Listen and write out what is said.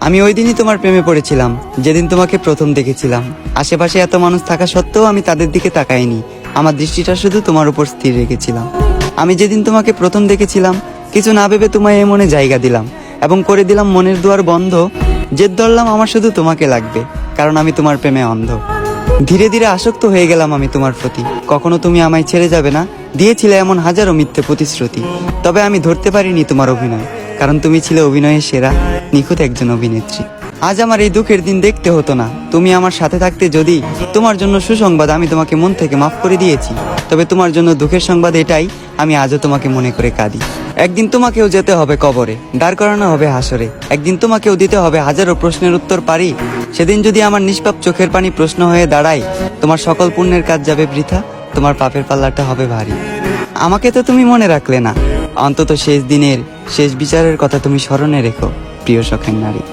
আমি ওই দিনই তোমার প্রেমে পড়েছিলাম, যেদিন তোমাকে প্রথম দেখেছিলাম। আশেপাশে এত মানুষ থাকা সত্ত্বেও আমি তাদের দিকে তাকাইনি, আমার দৃষ্টিটা শুধু তোমার উপর স্থির রেখেছিলাম। আমি যেদিন তোমাকে প্রথম দেখেছিলাম, কিছু না ভেবে তোমায় এ মনে জায়গা দিলাম এবং করে দিলাম মনের দুয়ার বন্ধ। জেদ ধরলাম আমার শুধু তোমাকে লাগবে, কারণ আমি তোমার প্রেমে অন্ধ। ধীরে ধীরে আসক্ত হয়ে গেলাম আমি তোমার প্রতি। কখনো তুমি আমায় ছেড়ে যাবে না, দিয়েছিলে এমন হাজারো মিথ্যে প্রতিশ্রুতি। তবে আমি ধরতে পারিনি তোমার অভিনয়, কারণ তুমি ছিলে অভিনয়ের সেরা, নিখুঁত একজন অভিনেত্রী। আজ আমার এই দুঃখের দিন দেখতে হতো না, তুমি আমার সাথে থাকতে। যদি তোমার জন্য সুসংবাদ, আমি তোমাকে মন থেকে মাফ করে দিয়েছি। তবে তোমার জন্য দুঃখের সংবাদ এটাই, আমি আজও তোমাকে মনে করে কাঁদি। একদিন তোমাকেও যেতে হবে কবরে, দাঁড় করানো হবে হাসরে। একদিন তোমাকেও দিতে হবে হাজারো প্রশ্নের উত্তর পারি। সেদিন যদি আমার নিষ্পাপ চোখের পানি প্রশ্ন হয়ে দাঁড়ায়, তোমার সকল পুণ্যের কাজ যাবে বৃথা, তোমার পাপের পাল্লাটা হবে ভারী। আমাকে তো তুমি মনে রাখলে না, অন্তত শেষ দিনের শেষ বিচারের কথা তুমি স্মরণে রেখো, প্রিয় শখের নারী।